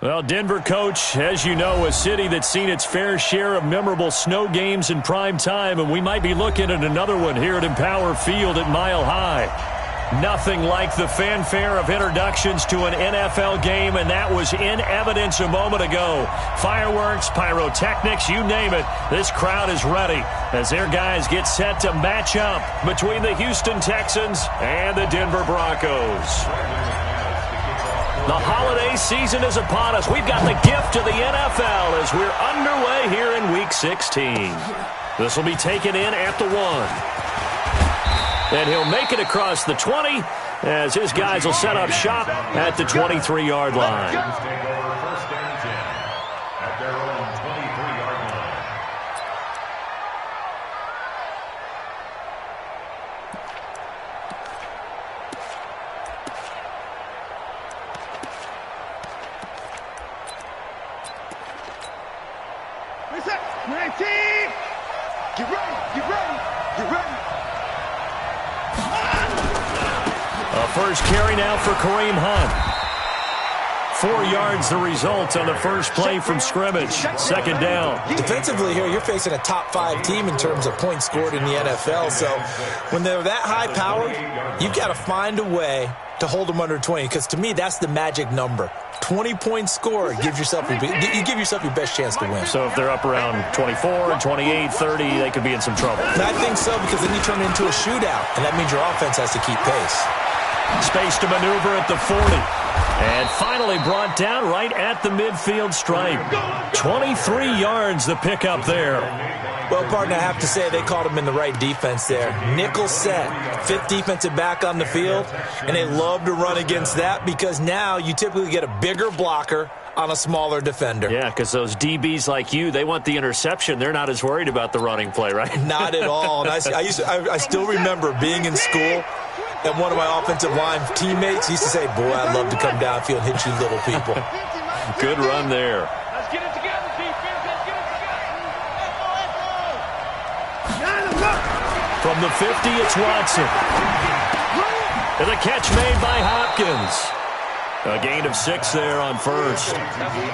Well, Denver, coach, as you know, a city that's seen its fair share of memorable snow games in prime time, and we might be looking at another one here at Empower Field at Mile High. Nothing like the fanfare of introductions to an NFL game, and that was in evidence a moment ago. Fireworks, pyrotechnics, you name it. This crowd is ready as their guys get set to match up between the Houston Texans and the Denver Broncos. The holiday season is upon us. We've got the gift of the NFL as we're underway here in Week 16. This will be taken in at the 1. And he'll make it across the 20 as his guys will set up shop at the 23-yard line. First carry now for Kareem Hunt. 4 yards the result on the first play from scrimmage. Second down. Defensively here, you're facing a top 5 team in terms of points scored in the NFL. So when they're that high-powered, you've got to find a way to hold them under 20. Because to me, that's the magic number. 20 points scored. You give yourself your best chance to win. So if they're up around 24, 28, 30, they could be in some trouble. And I think so, because then you turn it into a shootout. And that means your offense has to keep pace. Space to maneuver at the 40. And finally brought down right at the midfield stripe. 23 yards the pickup there. Well, partner, I have to say they called him in the right defense there. Nickel set, 5th defensive back on the field. And they love to run against that because now you typically get a bigger blocker on a smaller defender. Yeah, because those DBs like you, they want the interception. They're not as worried about the running play, right? Not at all. And I still remember being in school, and one of my offensive line teammates used to say, boy, I'd love to come downfield and hit you little people. Good run there. Let's get it together, defense. Let's get it together. From the 50, it's Watson. And the catch made by Hopkins. A gain of 6 there on first.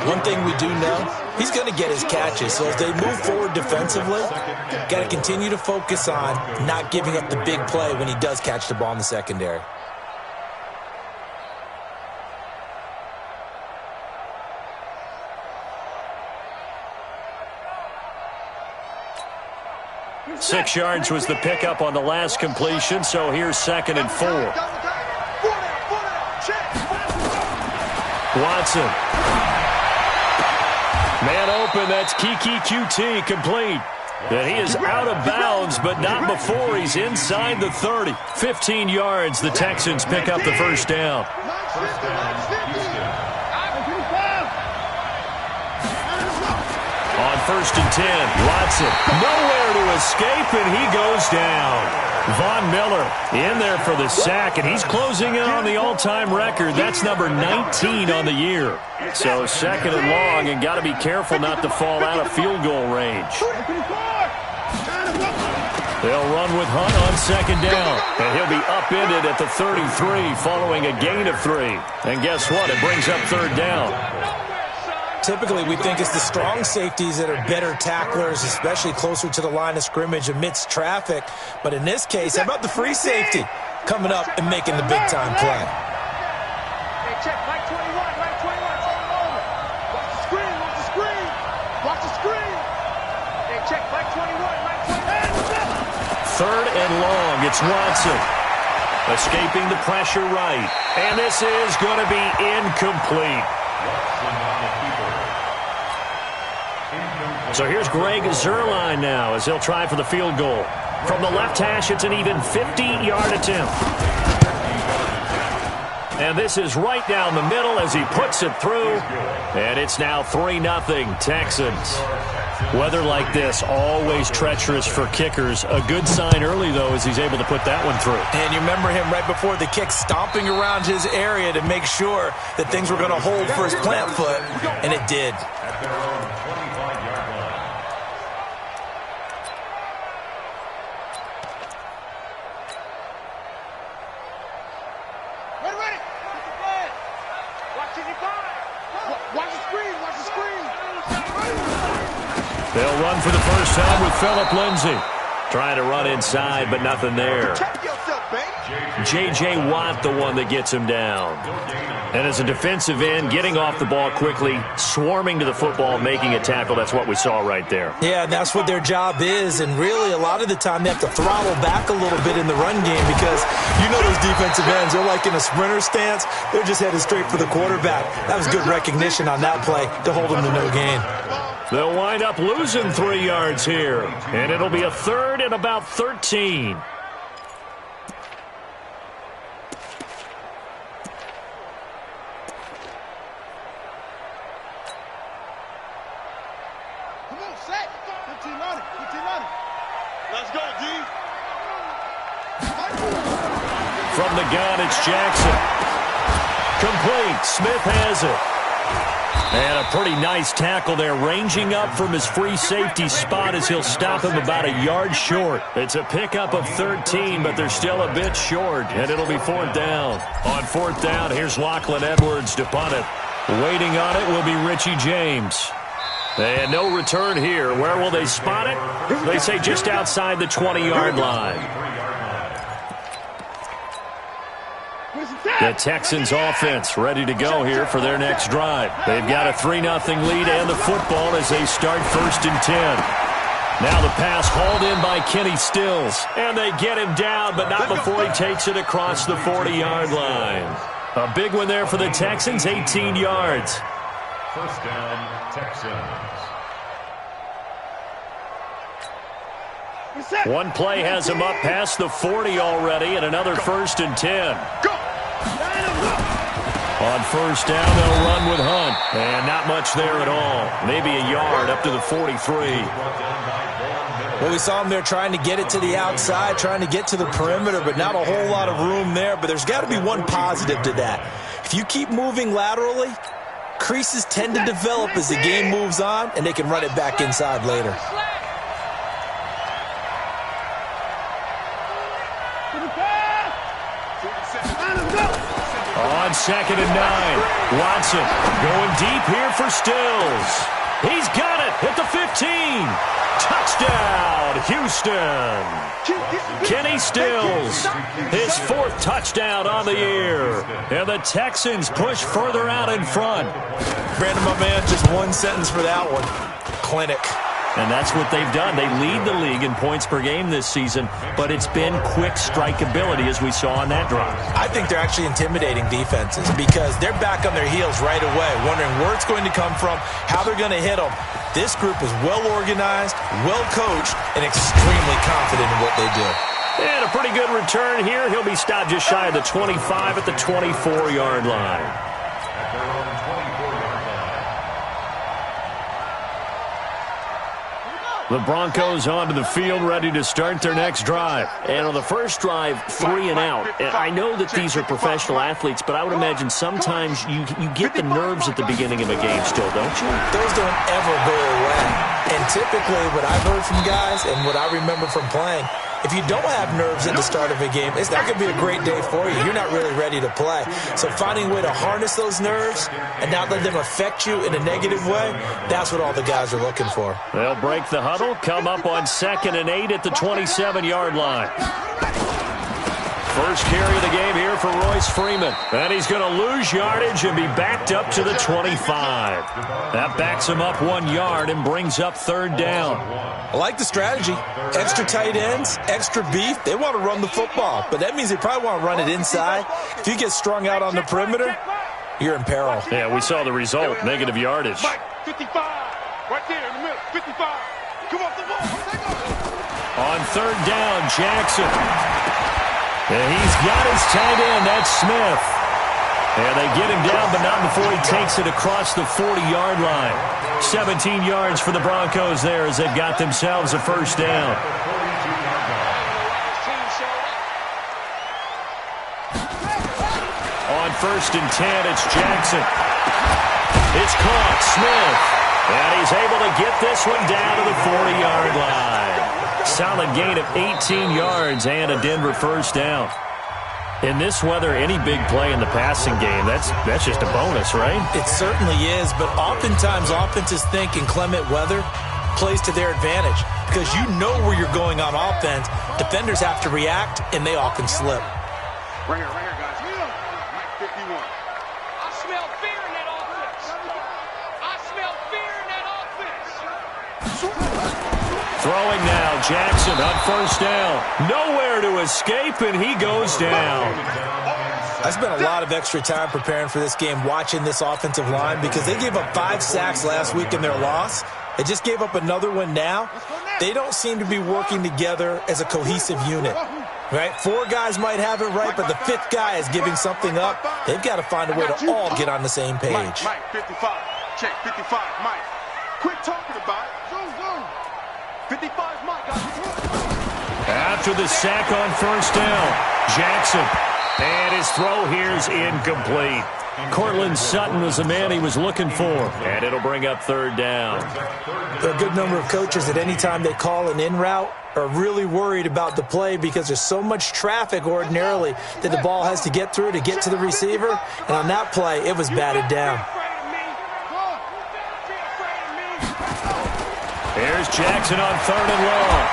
One thing we do know, he's going to get his catches. So as they move forward defensively, got to continue to focus on not giving up the big play when he does catch the ball in the secondary. Six yards was the pickup on the last completion, so here's 2nd and 4. Watson. Man open, that's Kiki QT complete. And he is out of bounds, but not before he's inside the 30. 15 yards, the Texans pick up the first down. On 1st and 10, Watson nowhere to escape, and he goes down. Von Miller in there for the sack, and he's closing in on the all-time record. That's number 19 on the year. So 2nd and long, and got to be careful not to fall out of field goal range. They'll run with Hunt on 2nd down, and he'll be upended at the 33 following a gain of 3. And guess what? It brings up 3rd down. Typically, we think it's the strong safeties that are better tacklers, especially closer to the line of scrimmage amidst traffic. But in this case, how about the free safety coming up and making the big-time play? Hey, check, Mike 21, Mike 21, watch the screen, watch the screen, watch the screen. Hey, check, Mike 21, Mike 21. 3rd and long, it's Watson. Escaping the pressure right. And this is going to be incomplete. So here's Greg Zuerlein now as he'll try for the field goal. From the left hash, it's an even 50-yard attempt. And this is right down the middle as he puts it through. And it's now 3-0 Texans. Weather like this, always treacherous for kickers. A good sign early, though, as he's able to put that one through. And you remember him right before the kick stomping around his area to make sure that things were going to hold for his plant foot, and it did. Ready. Watch it, watch the They'll run for the first time with Phillip Lindsay. Trying to run inside, but nothing there. J.J. Watt, the one that gets him down. And as a defensive end, getting off the ball quickly, swarming to the football, making a tackle, that's what we saw right there. Yeah, and that's what their job is. And really, a lot of the time, they have to throttle back a little bit in the run game because you know those defensive ends, they're like in a sprinter stance. They're just headed straight for the quarterback. That was good recognition on that play to hold them to no gain. They'll wind up losing 3 yards here, and it'll be a third and about 13. Let's go, D. From the gun, it's Jackson. Complete. Smith has it. And a pretty nice tackle there, ranging up from his free safety spot as he'll stop him about a yard short. It's a pickup of 13, but they're still a bit short, and it'll be 4th down. On 4th down, here's Lachlan Edwards to punt it. Waiting on it will be Richie James. And no return here. Where will they spot it? They say just outside the 20-yard line. The Texans offense ready to go here for their next drive. They've got a 3-0 lead and the football as they start 1st and 10. Now the pass hauled in by Kenny Stills. And they get him down, but not before he takes it across the 40-yard line. A big one there for the Texans, 18 yards. 1st down, Texans. One play has him up past the 40 already, and another 1st and 10. On 1st down, they'll run with Hunt. And not much there at all. Maybe a yard up to the 43. Well, we saw him there trying to get it to the outside, trying to get to the perimeter, but not a whole lot of room there. But there's got to be one positive to that. If you keep moving laterally, creases tend to develop as the game moves on, and they can run it back inside later. On 2nd and 9, Watson going deep here for Stills. He's got it at the 15. Touchdown, Houston. Kenny Stills, his 4th touchdown on the year. And the Texans push further out in front. Brandon, my man, just one sentence for that one. Clinic. And that's what they've done. They lead the league in points per game this season, but it's been quick strikeability as we saw on that drive. I think they're actually intimidating defenses because they're back on their heels right away, wondering where it's going to come from, how they're going to hit them. This group is well organized, well coached, and extremely confident in what they do. And a pretty good return here. He'll be stopped just shy of the 25 at the 24-yard line. The Broncos onto the field, ready to start their next drive. And on the first drive, 3 and out. And I know that these are professional athletes, but I would imagine sometimes you get the nerves at the beginning of a game still, don't you? Those don't ever go away. And typically, what I've heard from guys and what I remember from playing, if you don't have nerves at the start of a game, it's not going to be a great day for you. You're not really ready to play. So finding a way to harness those nerves and not let them affect you in a negative way, that's what all the guys are looking for. They'll break the huddle, come up on 2nd and 8 at the 27-yard line. First carry of the game here for Royce Freeman. And he's going to lose yardage and be backed up to the 25. That backs him up 1 yard and brings up 3rd down. I like the strategy. Extra tight ends, extra beef. They want to run the football, but that means they probably want to run it inside. If you get strung out on the perimeter, you're in peril. Yeah, we saw the result, negative yardage. 55, right there in the middle, 55. Come off the ball. On 3rd down, Jackson. And he's got his tight end, that's Smith. And they get him down, but not before he takes it across the 40-yard line. 17 yards for the Broncos there as they've got themselves a 1st down. On 1st and 10, it's Jackson. It's caught, Smith. And he's able to get this one down to the 40-yard line. Solid gain of 18 yards and a Denver 1st down. In this weather, any big play in the passing game, that's just a bonus, right? It certainly is, but oftentimes offenses think in clement weather, plays to their advantage because you know where you're going on offense. Defenders have to react, and they all can slip. Right here, guys. Mike 51. I smell fear in that offense. I smell fear in that offense. Throwing now, Jackson on first down. Nowhere to escape, and he goes down. I spent a lot of extra time preparing for this game, watching this offensive line, because they gave up 5 sacks last week in their loss. They just gave up another one now. They don't seem to be working together as a cohesive unit. Right? 4 guys might have it right, but the 5th guy is giving something up. They've got to find a way to all get on the same page. Mike 55. Check 55, Mike. Quit talking about it. Zoom. 55 Mike, guys. After the sack on first down, Jackson. And his throw here's incomplete. Cortland Sutton was the man he was looking for. And it'll bring up third down. There are a good number of coaches that any time they call an in route are really worried about the play because there's so much traffic ordinarily that the ball has to get through to get to the receiver. And on that play, it was batted down. Here's Jackson on third and long.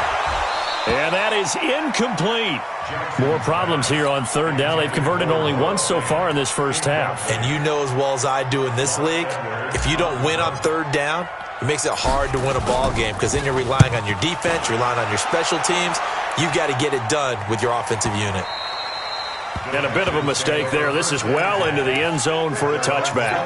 And that is incomplete. More problems here on third down. They've converted only once so far in this first half. And you know as well as I do in this league, if you don't win on third down, it makes it hard to win a ball game because then you're relying on your defense, you're relying on your special teams. You've got to get it done with your offensive unit. And a bit of a mistake there. This is well into the end zone for a touchback.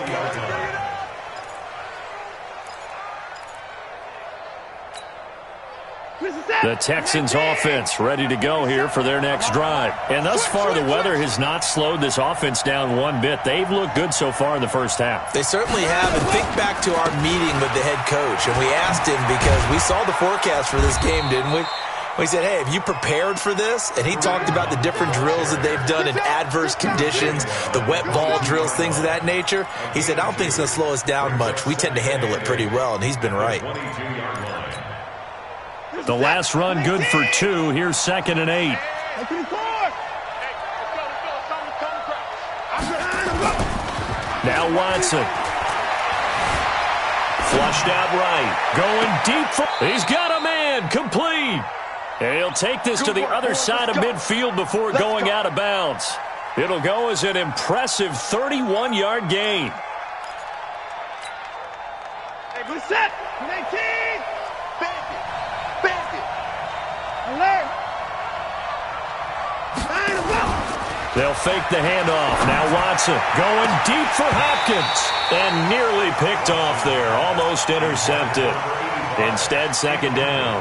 The Texans offense ready to go here for their next drive. And thus far, the weather has not slowed this offense down one bit. They've looked good so far in the first half. They certainly have. And think back to our meeting with the head coach. And we asked him because we saw the forecast for this game, didn't we? We said, hey, have you prepared for this? And he talked about the different drills that they've done in adverse conditions, the wet ball drills, things of that nature. He said, I don't think it's going to slow us down much. We tend to handle it pretty well, and he's been right. The last run good for 2. Here's 2nd and 8. Now Watson. Flushed out right. Going deep. He's got a man. Complete. And he'll take this to the other side of midfield before going out of bounds. It'll go as an impressive 31-yard gain. Hey, good set. 19. Alert. They'll fake the handoff. Now Watson going deep for Hopkins. And nearly picked off there. Almost intercepted. Instead, 2nd down.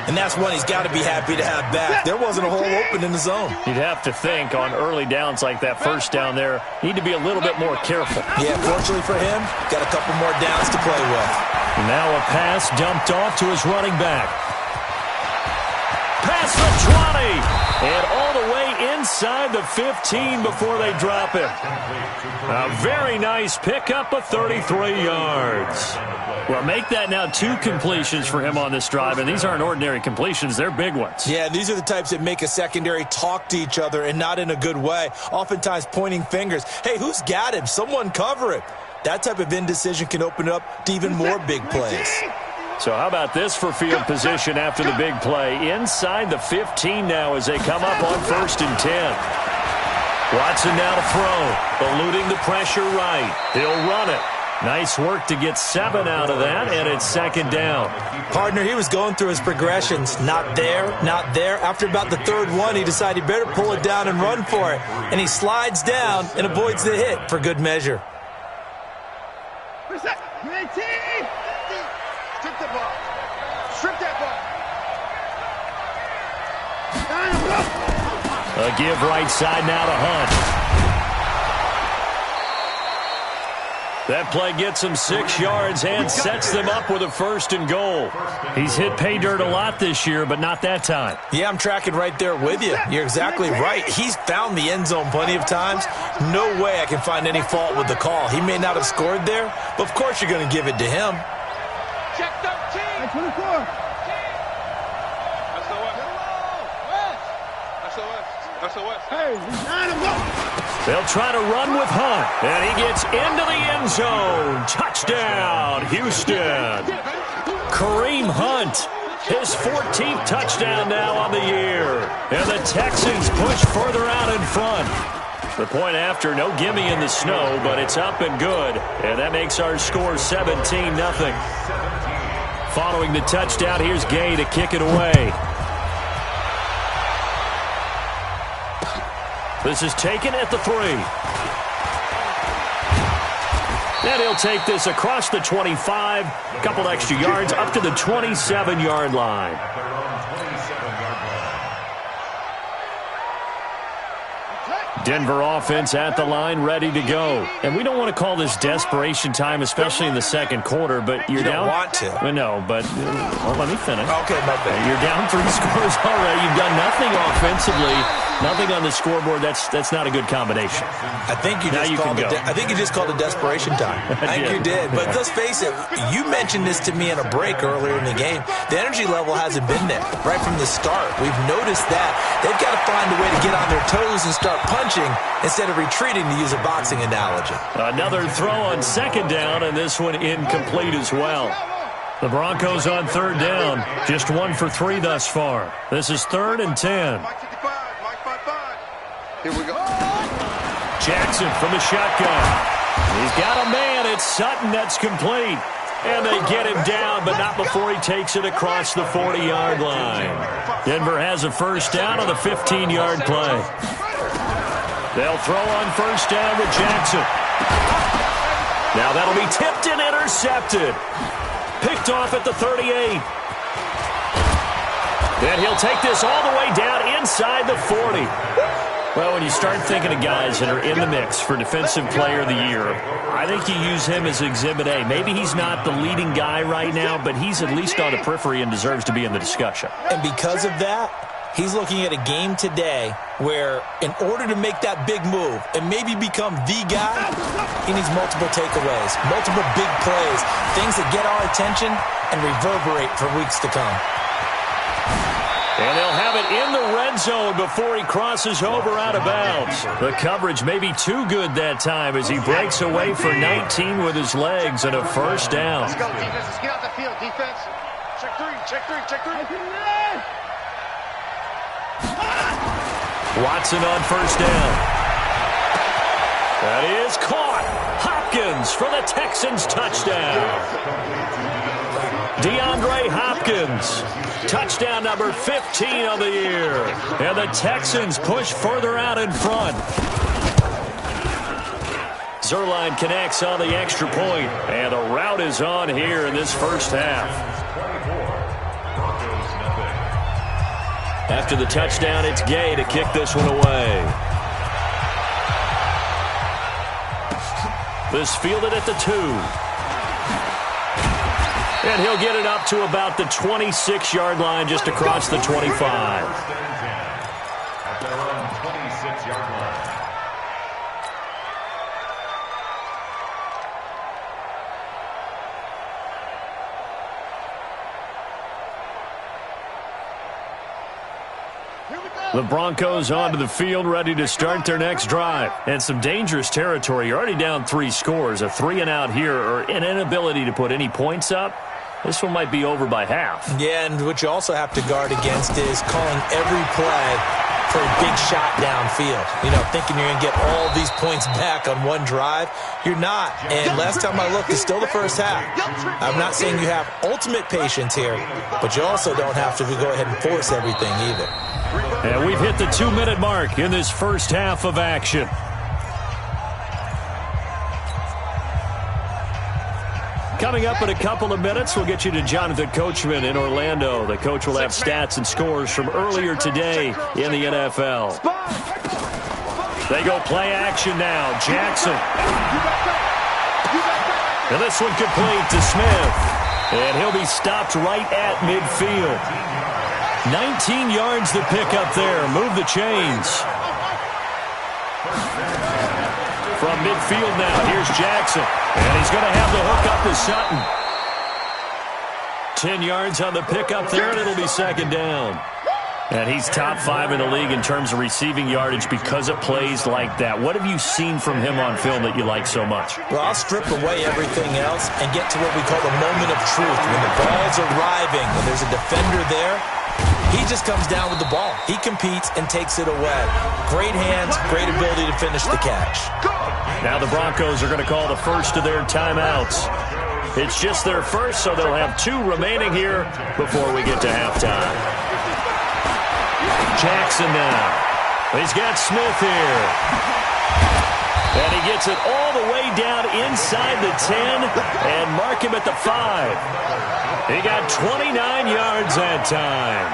And that's one he's got to be happy to have back. There wasn't a hole open in the zone. You'd have to think on early downs like that first down there, need to be a little bit more careful. Yeah, fortunately for him, got a couple more downs to play with. Now a pass dumped off to his running back. Past the 20, and all the way inside the 15 before they drop it. A very nice pickup of 33 yards. Well, make that now 2 completions for him on this drive, and these aren't ordinary completions. They're big ones. Yeah, these are the types that make a secondary talk to each other and not in a good way, oftentimes pointing fingers. Hey, who's got him? Someone cover it. That type of indecision can open it up to even more big plays. So how about this for field position after the big play? Inside the 15 now as they come up on 1st and 10. Watson now to throw, eluding the pressure right. He'll run it. Nice work to get 7 out of that, and it's 2nd down. Partner, he was going through his progressions. Not there, not there. After about the 3rd one, he decided he better pull it down and run for it. And he slides down and avoids the hit for good measure. Strip the ball. Strip that ball. A give right side now to Hunt. That play gets him 6 yards and sets them up with a 1st and goal. He's hit pay dirt a lot this year, but not that time. Yeah, I'm tracking right there with you. You're exactly right. He's found the end zone plenty of times. No way I can find any fault with the call. He may not have scored there, but of course you're going to give it to him. Check 13. 24. SOS. Hey, they'll try to run with Hunt, and he gets into the end zone. Touchdown, Houston. Kareem Hunt, his 14th touchdown now on the year. And the Texans push further out in front. The point after, no gimme in the snow, but it's up and good. And that makes our score 17-0. Following the touchdown, here's Gay to kick it away. This is taken at the 3. And he'll take this across the 25, a couple extra yards, up to the 27-yard line. Denver offense at the line, ready to go. And we don't want to call this desperation time, especially in the second quarter, but you're down. You don't want to. No, but let me finish. Okay, my bad. You're down 3 scores already. You've done nothing offensively, nothing on the scoreboard. That's not a good combination. I think you just called it desperation time. I think you did. But let's face it, you mentioned this to me in a break earlier in the game. The energy level hasn't been there right from the start. We've noticed that. They've got to find a way to get on their toes and start punching instead of retreating, to use a boxing analogy. Another throw on second down, and this one incomplete as well. The Broncos on third down, just 1 for 3 thus far. This is 3rd and 10. Here we go. Jackson from the shotgun. He's got a man. It's Sutton. That's complete. And they get him down, but not before he takes it across the 40-yard line. Denver has a first down on the 15-yard play. They'll throw on first down with Jackson. Now that'll be tipped and intercepted. Picked off at the 38. And he'll take this all the way down inside the 40. Well, when you start thinking of guys that are in the mix for Defensive Player of the Year, I think you use him as Exhibit A. Maybe he's not the leading guy right now, but he's at least on the periphery and deserves to be in the discussion. And because of that, he's looking at a game today where in order to make that big move and maybe become the guy, he needs multiple takeaways, multiple big plays, things that get our attention and reverberate for weeks to come. And they'll have it in the red zone before he crosses over out of bounds. The coverage may be too good that time as he breaks away for 19 with his legs and a first down. Let's go, defense. Let's get out the field, defense. Check 3, check 3, check 3. Watson on first down. That is caught. Hopkins for the Texans touchdown. DeAndre Hopkins, touchdown number 15 of the year. And the Texans push further out in front. Zerline connects on the extra point, and a rout is on here in this first half. After the touchdown, it's Gay to kick this one away. This fielded at the 2. And he'll get it up to about the 26-yard line, just across the 25. At their own 26-yard line. The Broncos onto the field, ready to start their next drive. And some dangerous territory. You're already down 3 scores. A 3-and-out here, or an inability to put any points up. This one might be over by half. Yeah, and what you also have to guard against is calling every play for a big shot downfield. You know, thinking you're going to get all these points back on one drive. You're not. And last time I looked, it's still the first half. I'm not saying you have ultimate patience here, but you also don't have to go ahead and force everything either. And we've hit the 2-minute mark in this first half of action. Coming up in a couple of minutes, we'll get you to Jonathan Coachman in Orlando. The coach will have stats and scores from earlier today in the NFL. They go play action now. Jackson. And this one complete to Smith. And he'll be stopped right at midfield. 19 yards to pick up there. Move the chains. From midfield now, here's Jackson. And he's going to have the hook up to Sutton. 10 yards on the pickup there, and it'll be second down. And he's top 5 in the league in terms of receiving yardage because of plays like that. What have you seen from him on film that you like so much? Well, I'll strip away everything else and get to what we call the moment of truth. When the ball's arriving and there's a defender there, he just comes down with the ball. He competes and takes it away. Great hands, great ability to finish the catch. Now the Broncos are going to call the first of their timeouts. It's just their first, so they'll have 2 remaining here before we get to halftime. Jackson now. He's got Smith here. And he gets it all the way down inside the 10 and mark him at the 5. He got 29 yards that time.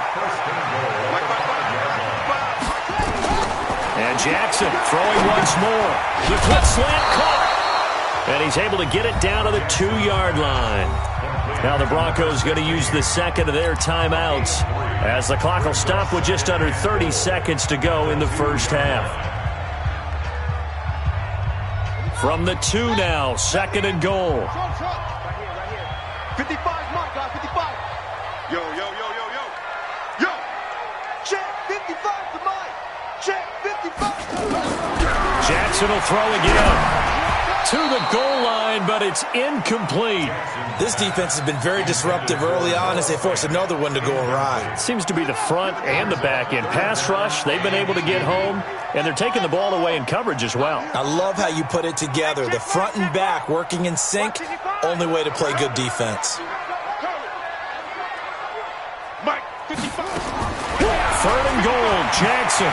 And Jackson throwing once more. The quick slant caught. And he's able to get it down to the 2-yard line. Now the Broncos going to use the second of their timeouts as the clock will stop with just under 30 seconds to go in the first half. From the 2 now, 2nd and goal. 55, Mike, 55. Yo. Yo. Check 55 to Mike. Check 55. Jackson will throw again. To the goal line, but it's incomplete. This defense has been very disruptive early on as they force another one to go awry. Seems to be the front and the back end. Pass rush, they've been able to get home, and they're taking the ball away in coverage as well. I love how you put it together. The front and back working in sync, only way to play good defense. Mike, 55. 3rd and goal, Jackson.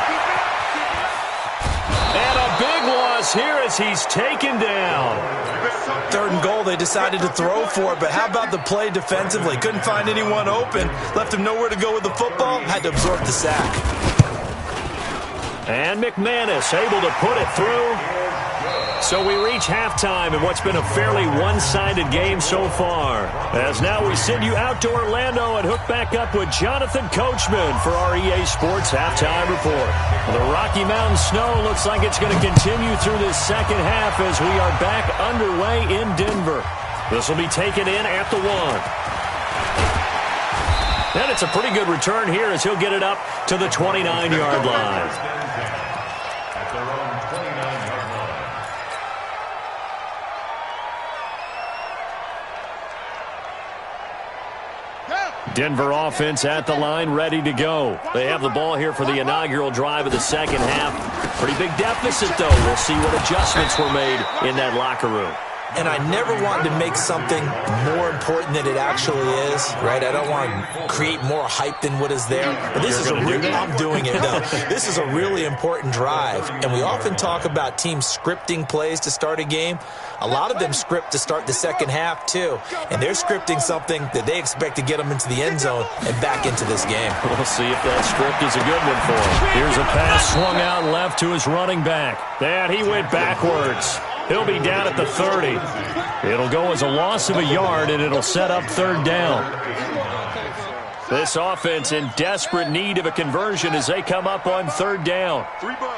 And a big loss here as he's taken down. 3rd and goal, they decided to throw for it, but how about the play defensively? Couldn't find anyone open, left him nowhere to go with the football, had to absorb the sack. And McManus able to put it through. So we reach halftime in what's been a fairly one-sided game so far. As now we send you out to Orlando and hook back up with Jonathan Coachman for our EA Sports Halftime Report. The Rocky Mountain snow looks like it's going to continue through this second half as we are back underway in Denver. This will be taken in at the 1. And it's a pretty good return here as he'll get it up to the 29-yard line. Denver offense at the line, ready to go. They have the ball here for the inaugural drive of the second half. Pretty big deficit, though. We'll see what adjustments were made in that locker room. And I never wanted to make something more important than it actually is, right? I don't want to create more hype than what is there. But this is I'm doing it, though. This is a really important drive. And we often talk about teams scripting plays to start a game. A lot of them script to start the second half, too. And they're scripting something that they expect to get them into the end zone and back into this game. We'll see if that script is a good one for him. Here's a pass swung out left to his running back. And he went backwards. He'll be down at the 30. It'll go as a loss of a yard, and it'll set up 3rd down. This offense in desperate need of a conversion as they come up on 3rd down. 3 bud.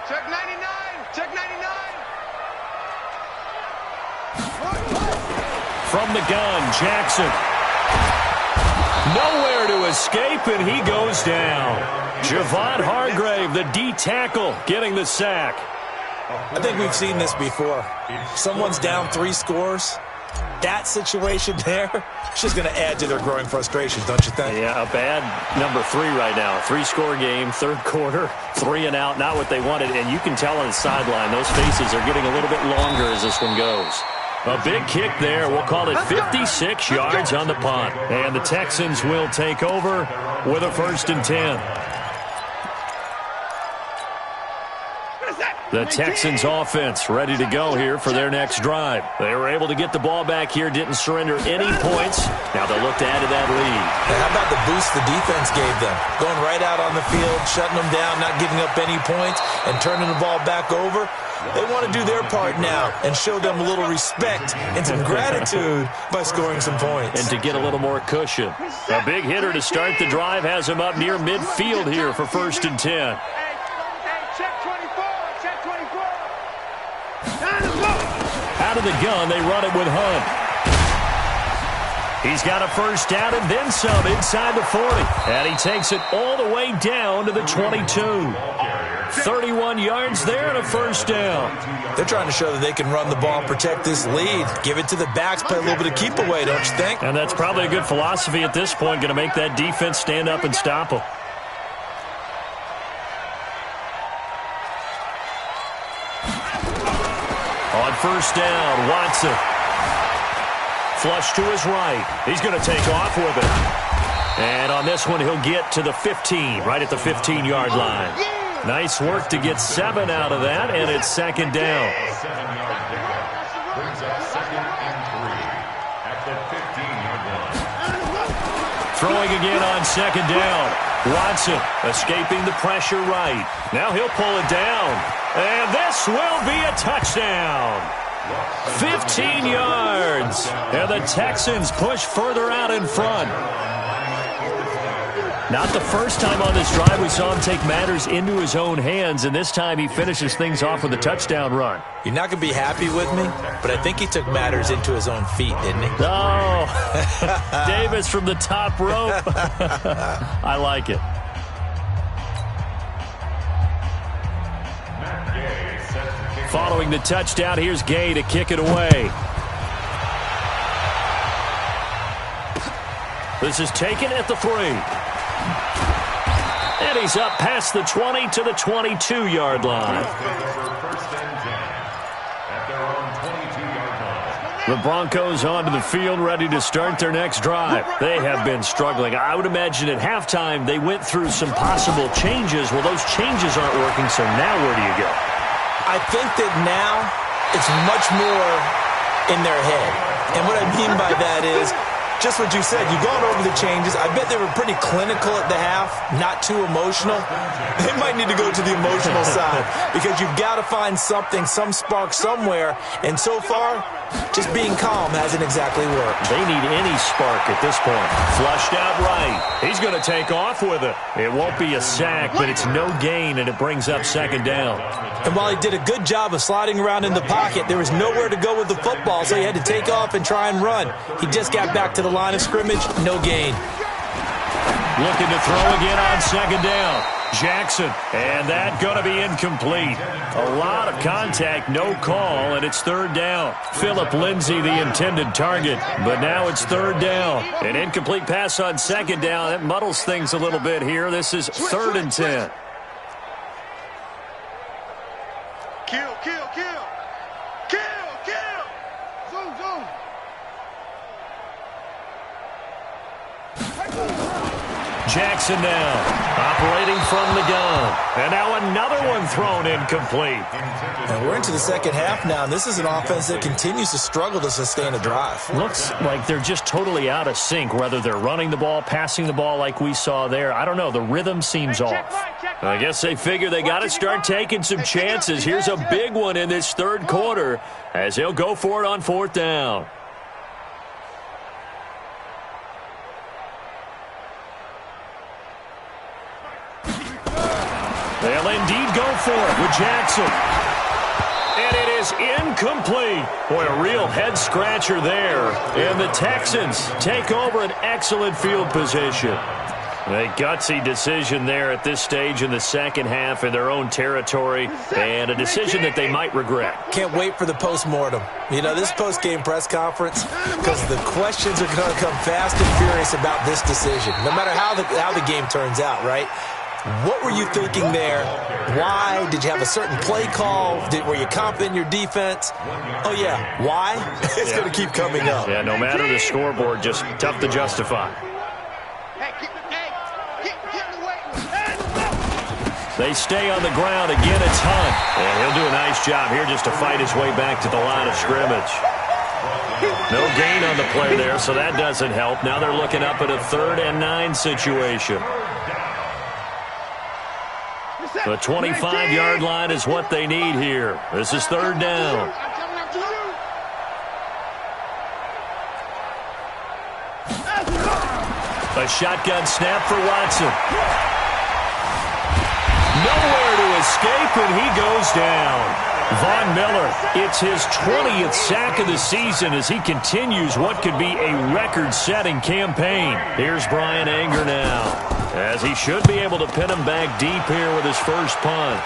Check 99. Check 99. From the gun, Jackson. Nowhere to escape, and he goes down. Javon Hargrave, the D tackle, getting the sack. I think we've seen this before. Someone's down 3 scores. That situation there, it's just going to add to their growing frustrations, don't you think? Yeah, a bad number 3 right now. 3-score game, 3rd quarter, 3 and out, not what they wanted. And you can tell on the sideline, those faces are getting a little bit longer as this one goes. A big kick there. We'll call it 56 yards on the punt. And the Texans will take over with a 1st and 10. The Texans offense ready to go here for their next drive. They were able to get the ball back here, didn't surrender any points. Now they'll look to add to that lead. How about the boost the defense gave them? Going right out on the field, shutting them down, not giving up any points, and turning the ball back over. They want to do their part now and show them a little respect and some gratitude by scoring some points. And to get a little more cushion. A big hitter to start the drive has him up near midfield here for 1st and 10. Out of the gun, they run it with Hunt. He's got a first down and then some inside the 40. And he takes it all the way down to the 22. 31 yards there and a first down. They're trying to show that they can run the ball and protect this lead. Give it to the backs, play a little bit of keep away, don't you think? And that's probably a good philosophy at this point, going to make that defense stand up and stop them. On first down, Watson. Flush to his right. He's going to take off with it. And on this one, he'll get to the 15, right at the 15-yard line. Nice work to get 7 out of that, and it's second down. 7-yard pickup. Brings up 2nd and 3 at the 15-yard line. Throwing again on second down. Watson escaping the pressure right. Now he'll pull it down. And this will be a touchdown. 15 yards. And the Texans push further out in front. Not the first time on this drive we saw him take matters into his own hands, and this time he finishes things off with a touchdown run. You're not going to be happy with me, but I think he took matters into his own feet, didn't he? Oh, Davis from the top rope. I like it. Following the touchdown, here's Gay to kick it away. This is taken at the 3. And he's up past the 20 to the 22-yard line. The Broncos onto the field, ready to start their next drive. They have been struggling. I would imagine at halftime they went through some possible changes. Well, those changes aren't working, so now where do you go? I think that now it's much more in their head. And what I mean by that is just what you said. You've gone over the changes. I bet they were pretty clinical at the half, not too emotional. They might need to go to the emotional side because you've got to find something, some spark somewhere. And so far, just being calm hasn't exactly worked. They need any spark at this point. Flushed out right. He's going to take off with it. It won't be a sack, but it's no gain, and it brings up second down. And while he did a good job of sliding around in the pocket, there was nowhere to go with the football, so he had to take off and try and run. He just got back to the line of scrimmage, no gain. Looking to throw again on second down. Jackson, and that going to be incomplete. A lot of contact, no call, and it's third down. Phillip Lindsay, the intended target, but now it's third down. An incomplete pass on second down. That muddles things a little bit here. This is 3rd and 10. Kill, kill, kill. Kill, kill. Zoom, zoom. Jackson now, operating from the gun. And now another one thrown incomplete. And we're into the second half now, and this is an offense that continues to struggle to sustain a drive. Looks like they're just totally out of sync, whether they're running the ball, passing the ball like we saw there. I don't know. The rhythm seems off. I guess they figure they got to start taking some chances. Here's a big one in this third quarter as he'll go for it on 4th down. They'll indeed go for it with Jackson. And it is incomplete. Boy, a real head-scratcher there. And the Texans take over an excellent field position. A gutsy decision there at this stage in the second half in their own territory, and a decision that they might regret. Can't wait for the post-mortem. You know, this post-game press conference, because the questions are going to come fast and furious about this decision, no matter how the game turns out, right? What were you thinking there? Why? Did you have a certain play call? Were you confident in your defense? Oh, yeah. Why? It's going to keep coming up. Yeah, no matter the scoreboard, just tough to justify. They stay on the ground. Again, it's Hunt. And he'll do a nice job here just to fight his way back to the line of scrimmage. No gain on the play there, so that doesn't help. Now they're looking up at a 3rd and 9 situation. The 25-yard line is what they need here. This is 3rd down. A shotgun snap for Watson. Nowhere to escape, and he goes down. Von Miller, it's his 20th sack of the season as he continues what could be a record-setting campaign. Here's Brian Anger now, as he should be able to pin him back deep here with his first punt.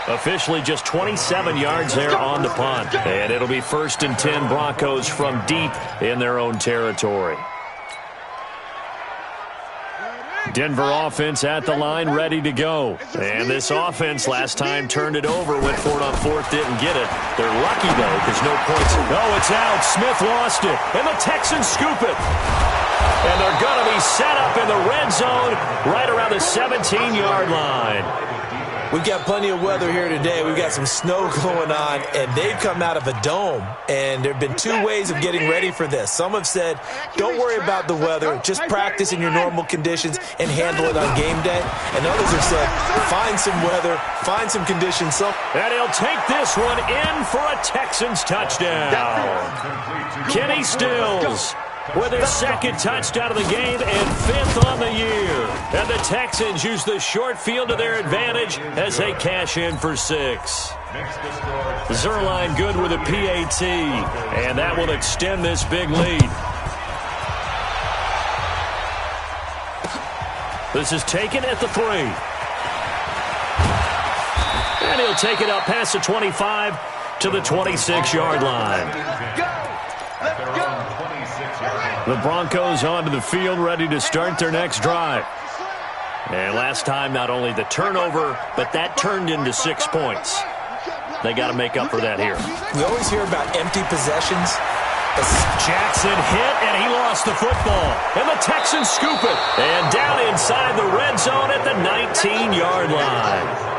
Officially just 27 yards there on the punt. And it'll be 1st and 10 Broncos from deep in their own territory. Denver offense at the line, ready to go. And this offense last time turned it over, went for it on 4th, didn't get it. They're lucky, though, because no points. Oh, it's out. Smith lost it. And the Texans scoop it. And they're going to be set up in the red zone right around the 17-yard line. We've got plenty of weather here today. We've got some snow going on, and they've come out of a dome. And there have been 2 ways of getting ready for this. Some have said, don't worry about the weather. Just practice in your normal conditions and handle it on game day. And others have said, find some weather, find some conditions. And he'll take this one in for a Texans touchdown. Kenny Stills with his 2nd touchdown of the game and 5th on the year. And the Texans use the short field to their advantage as they cash in for 6. Zerline good with a PAT, and that will extend this big lead. This is taken at the 3. And he'll take it up past the 25 to the 26-yard line. The Broncos onto the field, ready to start their next drive. And last time, not only the turnover, but that turned into 6 points. They got to make up for that here. We always hear about empty possessions. Jackson hit, and he lost the football. And the Texans scoop it. And down inside the red zone at the 19-yard line.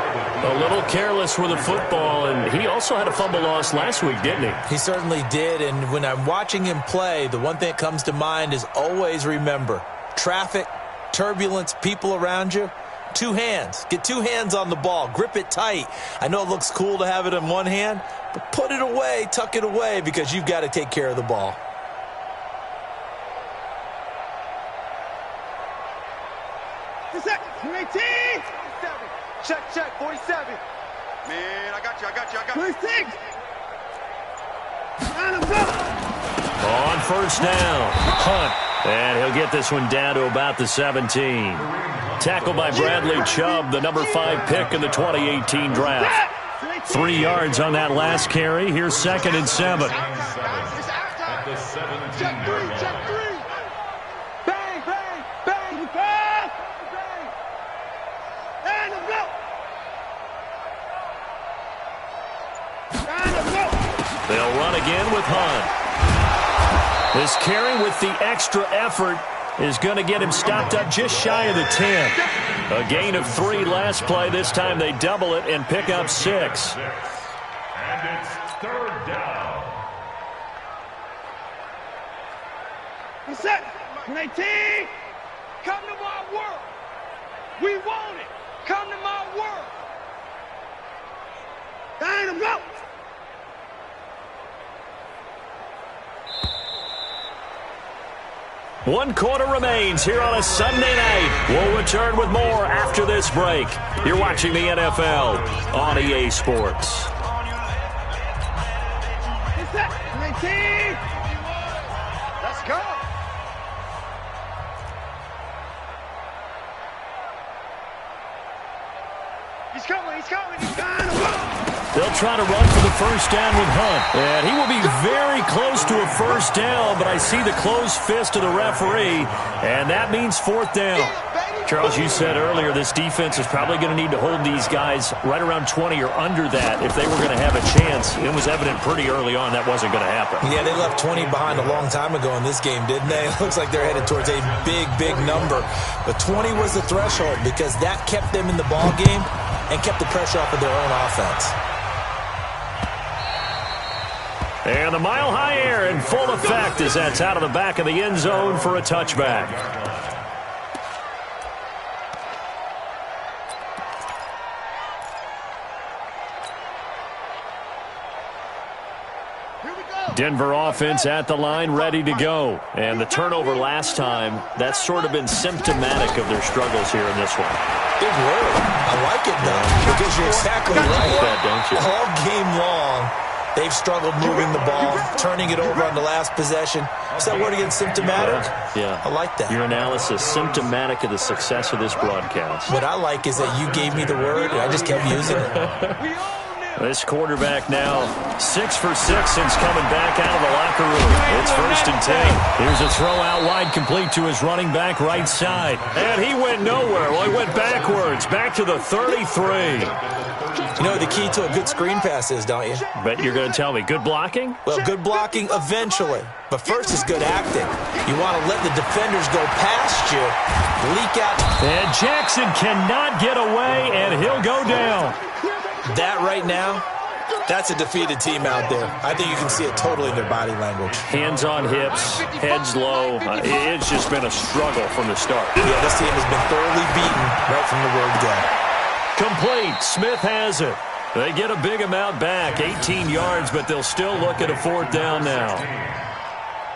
A little careless with the football, and he also had a fumble loss last week, didn't he? He certainly did, and when I'm watching him play, the one thing that comes to mind is always remember, traffic, turbulence, people around you, 2 hands. Get 2 hands on the ball. Grip it tight. I know it looks cool to have it in one hand, but put it away, tuck it away, because you've got to take care of the ball. Check, 47. Man, I got you. 26. On 1st down, Hunt. And he'll get this one down to about the 17. Tackled by Bradley Chubb, the number 5 pick in the 2018 draft. 3 yards on that last carry. Here's 2nd and 7. Check 3. Bang. And go. They'll run again with Hunt. This carry with the extra effort is going to get him stopped up just shy of the 10. A gain of 3 last play. This time they double it and pick up 6. And it's 3rd down. Set. 19. Come to my world. We want it. Come to my world. Time to go. One quarter remains here on a Sunday night. We'll return with more after this break. You're watching the NFL on EA Sports. 19. Let's go. He's coming. They'll try to run for the 1st down with Hunt. And he will be very close to a 1st down, but I see the closed fist of the referee, and that means 4th down. Charles, you said earlier this defense is probably going to need to hold these guys right around 20 or under that if they were going to have a chance. It was evident pretty early on that wasn't going to happen. Yeah, they left 20 behind a long time ago in this game, didn't they? It looks like they're headed towards a big number. But 20 was the threshold because that kept them in the ball game and kept the pressure off of their own offense. And the mile-high air in full effect as that's out of the back of the end zone for a touchback. Denver offense at the line, ready to go. And the turnover last time, that's sort of been symptomatic of their struggles here in this one. Big word. I like it, though, because you're exactly right. You like that, don't you? All game long, they've struggled moving the ball, turning it over on the last possession. Is that word again, symptomatic? Yeah. I like that. Your analysis, symptomatic of the success of this broadcast. What I like is that you gave me the word, and I just kept using it. This quarterback now 6 for 6 since coming back out of the locker room. It's 1st and 10. Here's a throw out wide, complete to his running back right side. And he went nowhere. Well, he went backwards, back to the 33. You know what the key to a good screen pass is, don't you? Bet you're going to tell me. Good blocking? Well, good blocking eventually. But first is good acting. You want to let the defenders go past you, leak out. And Jackson cannot get away, and he'll go down. That right now, that's a defeated team out there. I think you can see it totally in their body language. Hands on hips, heads low. It's just been a struggle from the start. Yeah, this team has been thoroughly beaten right from the word go. Complete. Smith has it. They get a big amount back, 18 yards, but they'll still look at a 4th down now.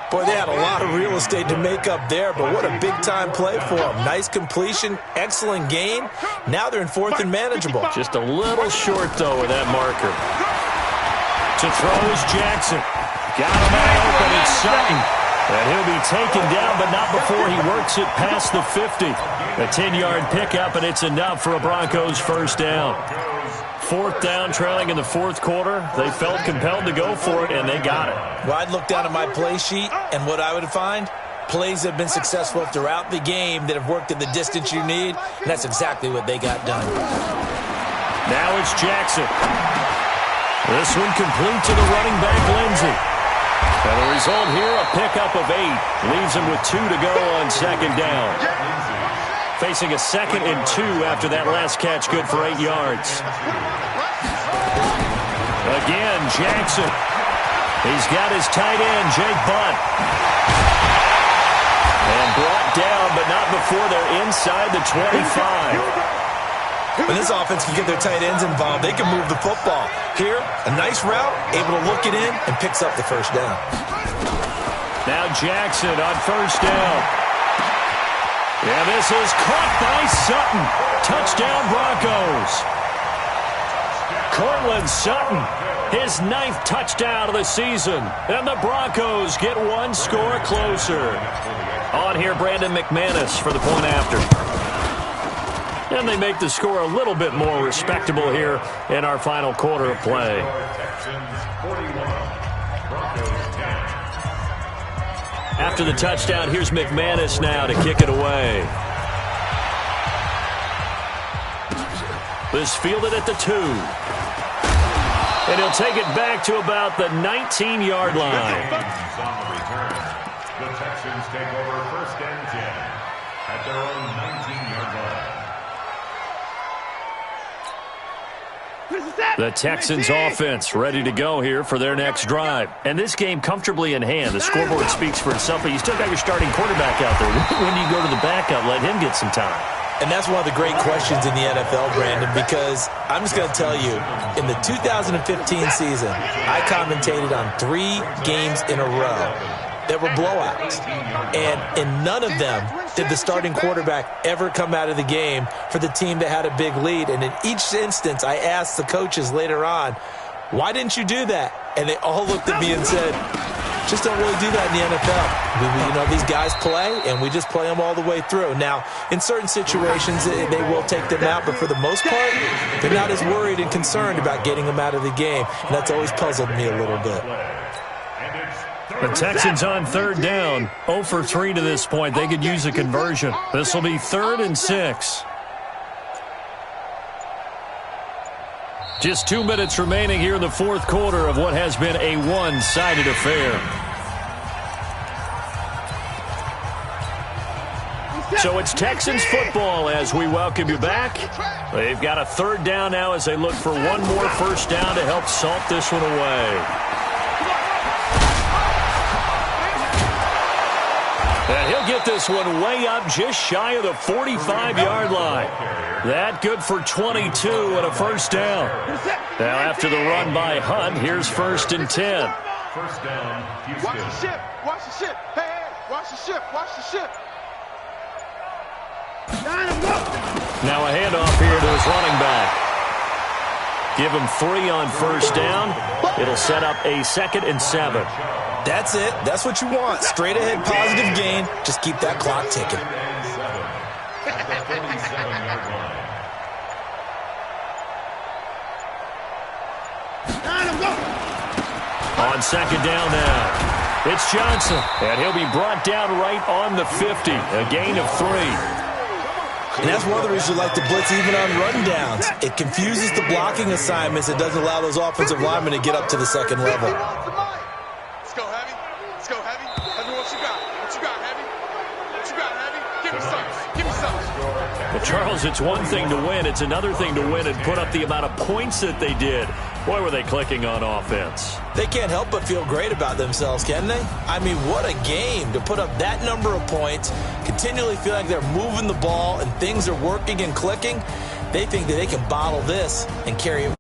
Boy, they had a lot of real estate to make up there, but what a big-time play for them. Nice completion, excellent gain. Now they're in 4th and manageable. Just a little short, though, with that marker. To throw is Jackson. Got him wide open. It's Sutton. And he'll be taken down, but not before he works it past the 50. A 10-yard pickup, and it's enough for a Broncos 1st down. 4th down, trailing in the 4th quarter. They felt compelled to go for it, and they got it. Well, I'd look down at my play sheet, and what I would find, plays that have been successful throughout the game that have worked at the distance you need, and that's exactly what they got done. Now it's Jackson. This one complete to the running back, Lindsey. And the result here, a pickup of 8. Leaves him with 2 to go on 2nd down. Facing a 2nd and 2 after that last catch, good for 8 yards. Again, Jackson. He's got his tight end, Jake Butt. And brought down, but not before they're inside the 25. When this offense can get their tight ends involved, they can move the football. Here, a nice route, able to look it in, and picks up the 1st down. Now Jackson on 1st down. Yeah, this is caught by Sutton. Touchdown, Broncos. Cortland Sutton, his 9th touchdown of the season. And the Broncos get 1 score closer. On here, Brandon McManus for the point after. And they make the score a little bit more respectable here in our final quarter of play. After the touchdown, here's McManus now to kick it away. This fielded at the 2. And he'll take it back to about the 19-yard line. The Texans take over 1st and 10 at their own 19-yard line. The Texans offense ready to go here for their next drive. And this game comfortably in hand. The scoreboard speaks for itself, but you still got your starting quarterback out there. When do you go to the backup? Let him get some time. And that's one of the great questions in the NFL, Brandon, because I'm just going to tell you, in the 2015 season, I commentated on 3 games in a row that were blowouts. And in none of them did the starting quarterback ever come out of the game for the team that had a big lead. And in each instance, I asked the coaches later on, why didn't you do that? And they all looked at me and said, just don't really do that in the NFL. You know, these guys play, and we just play them all the way through. Now, in certain situations, they will take them out, but for the most part, they're not as worried and concerned about getting them out of the game. And that's always puzzled me a little bit. The Texans on 3rd down, 0 for 3 to this point. They could use a conversion. This will be 3rd and 6. Just 2 minutes remaining here in the 4th quarter of what has been a one-sided affair. So it's Texans football as we welcome you back. They've got a 3rd down now as they look for 1 more 1st down to help salt this one away. And he'll get this one way up just shy of the 45-yard line. That good for 22 and a 1st down. Now after the run by Hunt, here's 1st and 10. First down, Houston. Watch the ship. Watch the ship. Hey, hey, watch the ship. Watch the ship. Now a handoff here to his running back. Give him 3 on first down. It'll set up a 2nd and 7. That's it. That's what you want. Straight ahead, positive gain. Just keep that clock ticking. At the 37-yard line. On 2nd down now, it's Johnson, and he'll be brought down right on the 50, a gain of 3. And that's one of the reasons you like to blitz even on rundowns. It confuses the blocking assignments. It doesn't allow those offensive linemen to get up to the second level. Let's go, Heavy. Let's go, Heavy. Heavy, what you got? What you got, Heavy? What you got, Heavy? Give me something. Give me something. Well, Charles, it's one thing to win. It's another thing to win and put up the amount of points that they did. Boy, were they clicking on offense. They can't help but feel great about themselves, can they? I mean, what a game to put up that number of points, continually feel like they're moving the ball and things are working and clicking. They think that they can bottle this and carry it